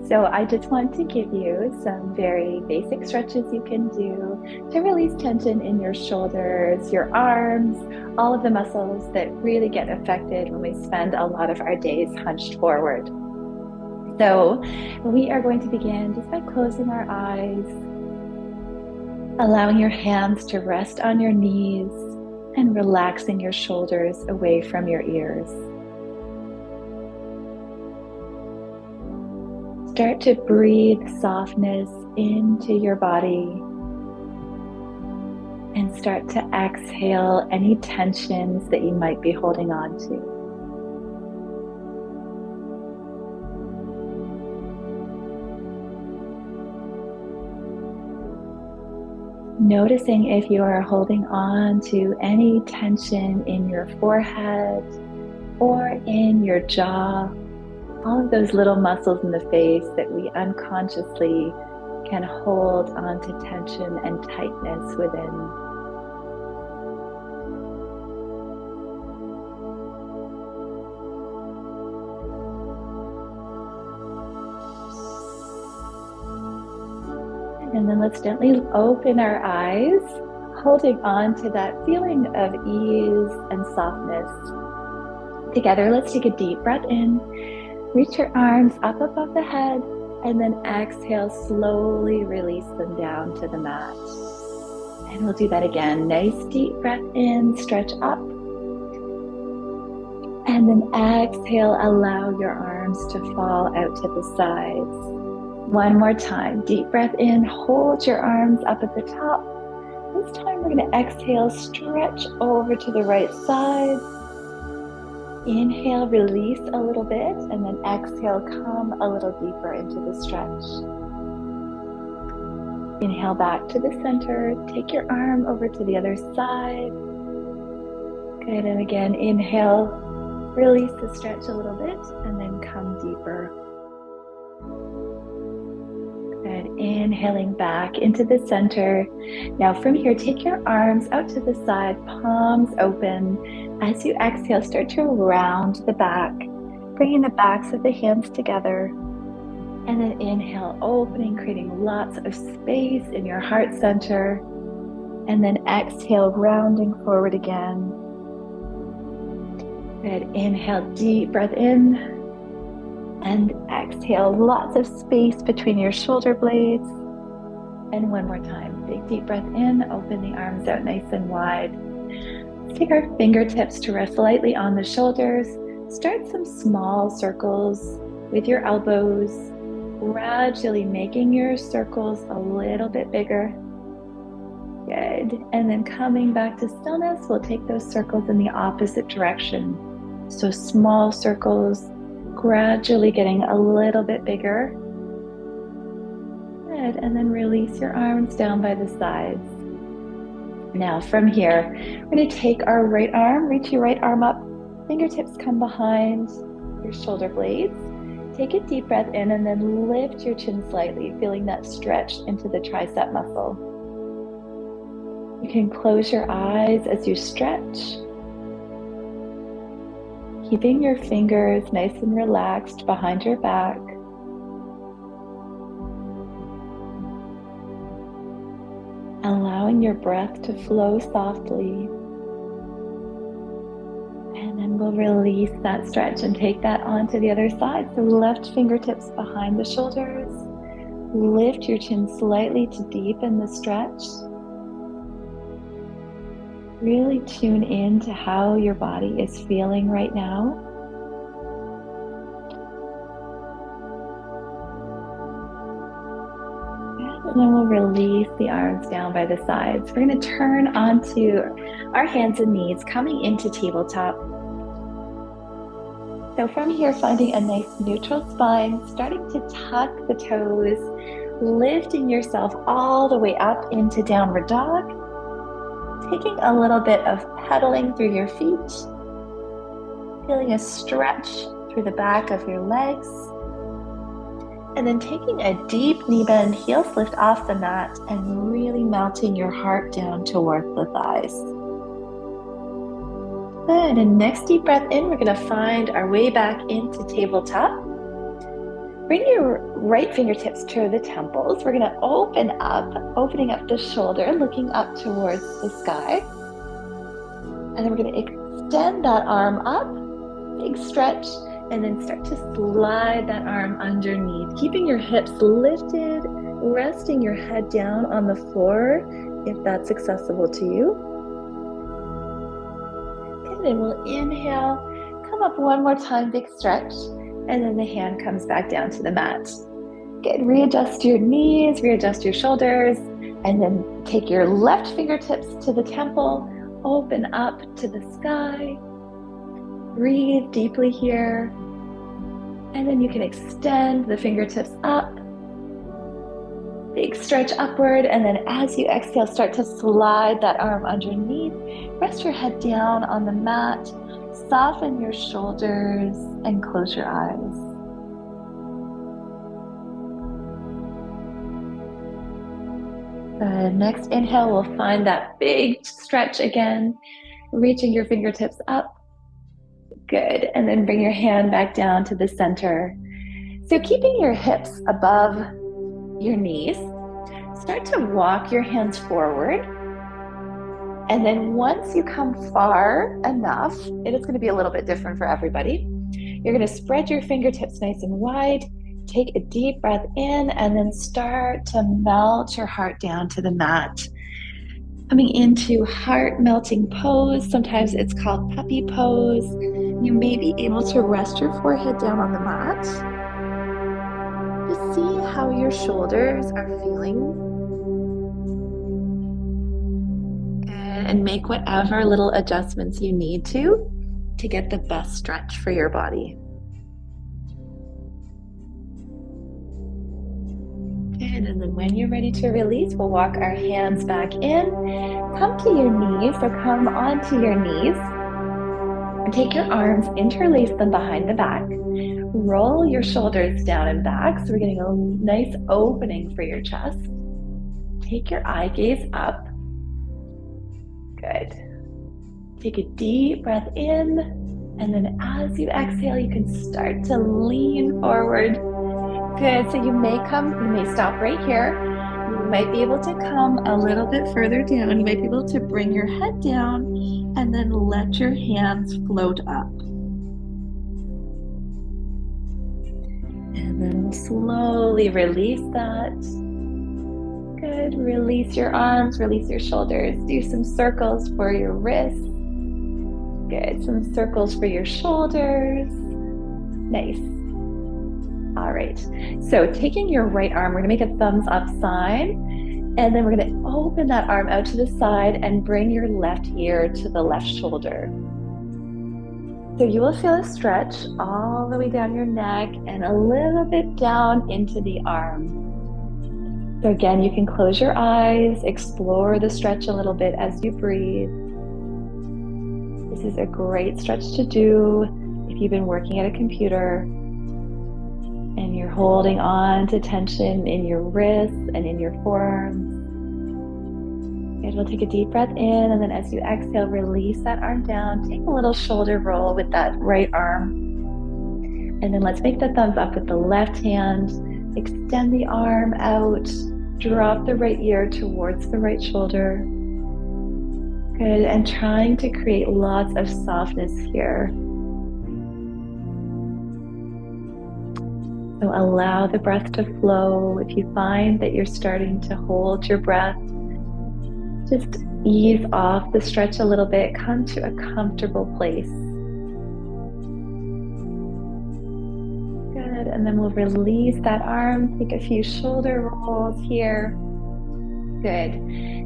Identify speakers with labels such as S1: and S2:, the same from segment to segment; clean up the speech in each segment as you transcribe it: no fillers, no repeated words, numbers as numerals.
S1: So I just want to give you some very basic stretches you can do to release tension in your shoulders, your arms, all of the muscles that really get affected when we spend a lot of our days hunched forward. So we are going to begin just by closing our eyes, allowing your hands to rest on your knees and relaxing your shoulders away from your ears. Start to breathe softness into your body and start to exhale any tensions that you might be holding on to. Noticing if you are holding on to any tension in your forehead or in your jaw, all of those little muscles in the face that we unconsciously can hold onto tension and tightness within. And then let's gently open our eyes, holding on to that feeling of ease and softness. Together, let's take a deep breath in. Reach your arms up above the head, and then exhale, slowly release them down to the mat. And we'll do that again. Nice deep breath in, stretch up. And then exhale, allow your arms to fall out to the sides. One more time, deep breath in, hold your arms up at the top. This time we're going to exhale, stretch over to the right side. Inhale, release a little bit, and then exhale, come a little deeper into the stretch. Inhale back to the center, take your arm over to the other side. Good, and again, inhale, release the stretch a little bit, and then come deeper. Good, inhaling back into the center. Now from here, take your arms out to the side, palms open. As you exhale, start to round the back, bringing the backs of the hands together. And then inhale, opening, creating lots of space in your heart center. And then exhale, rounding forward again. Good, inhale, deep breath in. And exhale, lots of space between your shoulder blades. And one more time, big deep breath in, open the arms out nice and wide. Let's take our fingertips to rest lightly on the shoulders. Start some small circles with your elbows, gradually making your circles a little bit bigger. Good, and then coming back to stillness, we'll take those circles in the opposite direction. So small circles, gradually getting a little bit bigger. Good, and then release your arms down by the sides. Now from here, we're going to take our right arm, reach your right arm up, fingertips come behind your shoulder blades. Take a deep breath in and then lift your chin slightly, feeling that stretch into the tricep muscle. You can close your eyes as you stretch, keeping your fingers nice and relaxed behind your back. Allowing your breath to flow softly. And then we'll release that stretch and take that onto the other side. So left fingertips behind the shoulders. Lift your chin slightly to deepen the stretch. Really tune in to how your body is feeling right now. And then we'll release the arms down by the sides. We're going to turn onto our hands and knees, coming into tabletop. So from here, finding a nice neutral spine, starting to tuck the toes, lifting yourself all the way up into downward dog. Taking a little bit of pedaling through your feet, feeling a stretch through the back of your legs, and then taking a deep knee bend, heels lift off the mat, and really melting your heart down towards the thighs. Good, and next deep breath in, we're going to find our way back into tabletop. Bring your right fingertips to the temples. We're gonna opening up the shoulder, looking up towards the sky. And then we're gonna extend that arm up, big stretch, and then start to slide that arm underneath, keeping your hips lifted, resting your head down on the floor if that's accessible to you. And then we'll inhale, come up one more time, big stretch, and then the hand comes back down to the mat. Good, readjust your knees, readjust your shoulders, and then take your left fingertips to the temple, open up to the sky. Breathe deeply here. And then you can extend the fingertips up. Big stretch upward, and then as you exhale, start to slide that arm underneath. Rest your head down on the mat. Soften your shoulders and close your eyes. Good. Next inhale, we'll find that big stretch again, reaching your fingertips up. Good. And then bring your hand back down to the center. So keeping your hips above your knees, start to walk your hands forward. And then once you come far enough, it is going to be a little bit different for everybody. You're going to spread your fingertips nice and wide. Take a deep breath in and then start to melt your heart down to the mat. Coming into heart melting pose. Sometimes it's called puppy pose. You may be able to rest your forehead down on the mat. Just see how your shoulders are feeling. And make whatever little adjustments you need to get the best stretch for your body. And then when you're ready to release, we'll walk our hands back in. Come to your knees, so come onto your knees. And take your arms, interlace them behind the back. Roll your shoulders down and back, so we're getting a nice opening for your chest. Take your eye gaze up. Good. Take a deep breath in, and then as you exhale, you can start to lean forward. Good, so you may stop right here. You might be able to come a little bit further down. You might be able to bring your head down and then let your hands float up. And then slowly release that. Good, release your arms, release your shoulders. Do some circles for your wrists. Good, some circles for your shoulders. Nice. All right, so taking your right arm, we're gonna make a thumbs up sign, and then we're gonna open that arm out to the side and bring your left ear to the left shoulder. So you will feel a stretch all the way down your neck and a little bit down into the arm. So again, you can close your eyes, explore the stretch a little bit as you breathe. This is a great stretch to do if you've been working at a computer and you're holding on to tension in your wrists and in your forearms. Good, we'll take a deep breath in, and then as you exhale, release that arm down. Take a little shoulder roll with that right arm. And then let's make the thumbs up with the left hand. Extend the arm out. Drop the right ear towards the right shoulder. Good, and trying to create lots of softness here. So allow the breath to flow. If you find that you're starting to hold your breath, just ease off the stretch a little bit. Come to a comfortable place. Good, and then we'll release that arm. Take a few shoulder rolls here. Good.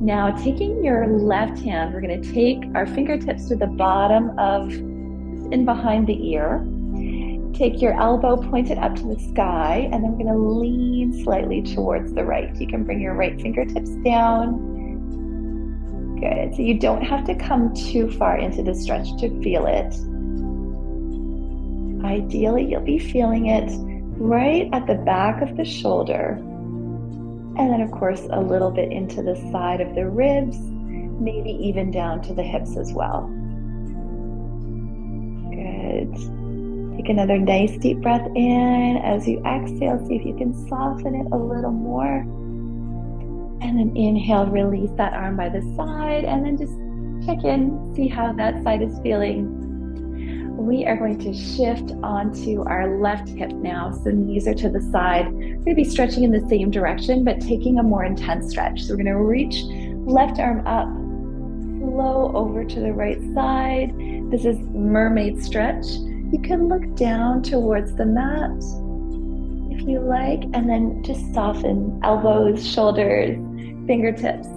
S1: Now taking your left hand, we're going to take our fingertips to the bottom of, in behind the ear. Take your elbow pointed up to the sky, and then we're going to lean slightly towards the right. You can bring your right fingertips down. Good. So you don't have to come too far into the stretch to feel it. Ideally, you'll be feeling it right at the back of the shoulder. And then, of course, a little bit into the side of the ribs, maybe even down to the hips as well. Good. Take another nice deep breath in. As you exhale, see if you can soften it a little more. And then inhale, release that arm by the side, and then just check in, see how that side is feeling. We are going to shift onto our left hip now. So knees are to the side. We're going to be stretching in the same direction, but taking a more intense stretch. So we're going to reach left arm up, flow over to the right side. This is mermaid stretch. You can look down towards the mat if you like, and then just soften elbows, shoulders, fingertips.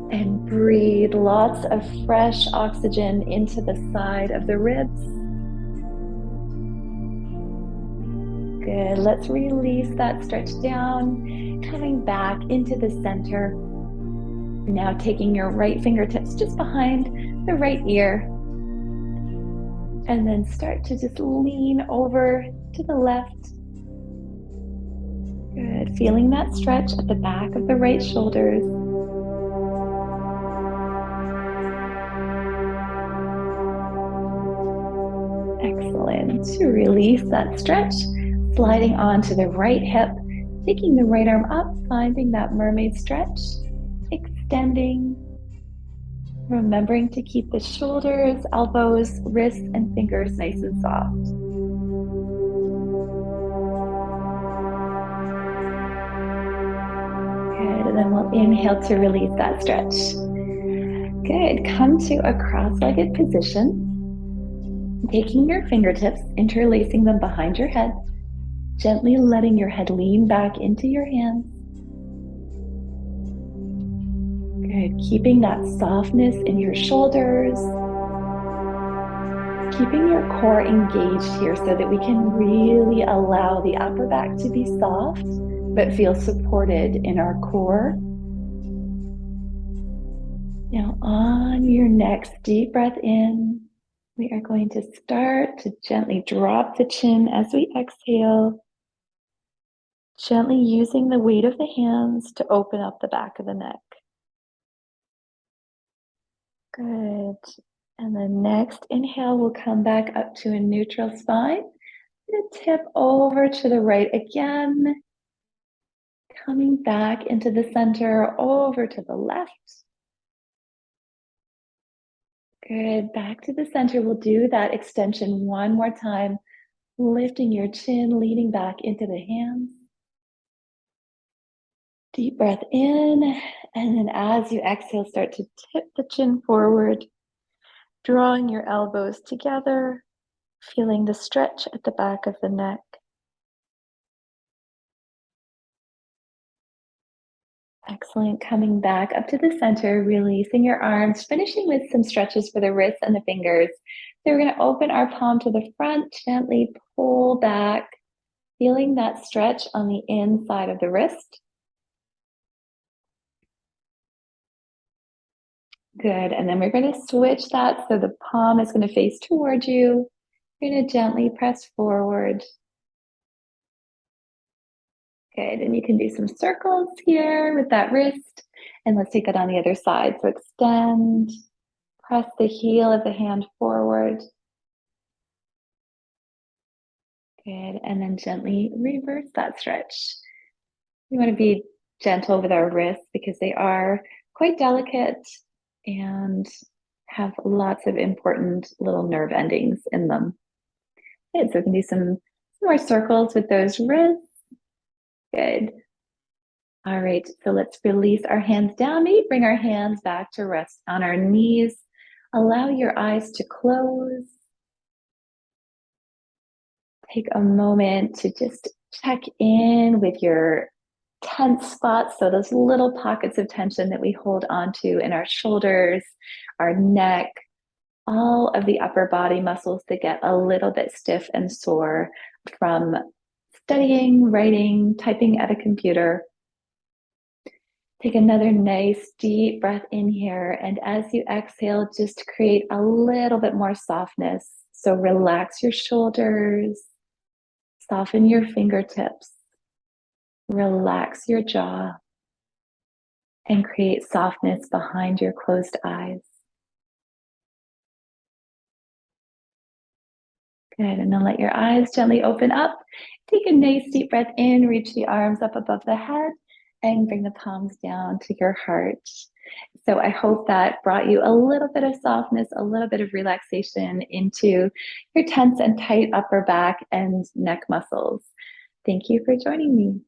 S1: And breathe lots of fresh oxygen into the side of the ribs. Good. Let's release that stretch down, coming back into the center. Now taking your right fingertips just behind the right ear. And then start to just lean over to the left. Good. Feeling that stretch at the back of the right shoulders. Excellent. To release that stretch, sliding onto the right hip, taking the right arm up, finding that mermaid stretch, extending, remembering to keep the shoulders, elbows, wrists, and fingers nice and soft. Good, and then we'll inhale to release that stretch. Good, come to a cross-legged position. Taking your fingertips, interlacing them behind your head, gently letting your head lean back into your hands. Good, keeping that softness in your shoulders. Keeping your core engaged here so that we can really allow the upper back to be soft, but feel supported in our core. Now on your next deep breath in, we are going to start to gently drop the chin as we exhale, gently using the weight of the hands to open up the back of the neck. Good. And the next inhale, we'll come back up to a neutral spine. Tip over to the right again. Coming back into the center, over to the left. Good, back to the center. We'll do that extension one more time, lifting your chin, leaning back into the hands. Deep breath in, and then as you exhale, start to tip the chin forward, drawing your elbows together, feeling the stretch at the back of the neck. Excellent. Coming back up to the center, releasing your arms, finishing with some stretches for the wrists and the fingers. So we're going to open our palm to the front, gently pull back, feeling that stretch on the inside of the wrist. Good. And then we're going to switch that so the palm is going to face towards you. You're going to gently press forward. Good. And you can do some circles here with that wrist. And let's take that on the other side. So extend, press the heel of the hand forward. Good. And then gently reverse that stretch. We want to be gentle with our wrists because they are quite delicate and have lots of important little nerve endings in them. Good. So we can do some more circles with those wrists. Good. All right. So let's release our hands down. Maybe bring our hands back to rest on our knees. Allow your eyes to close. Take a moment to just check in with your tense spots. So those little pockets of tension that we hold onto in our shoulders, our neck, all of the upper body muscles that get a little bit stiff and sore from studying, writing, typing at a computer. Take another nice deep breath in here. And as you exhale, just create a little bit more softness. So relax your shoulders, soften your fingertips, relax your jaw, and create softness behind your closed eyes. Good. And then let your eyes gently open up. Take a nice deep breath in, reach the arms up above the head, and bring the palms down to your heart. So I hope that brought you a little bit of softness, a little bit of relaxation into your tense and tight upper back and neck muscles. Thank you for joining me.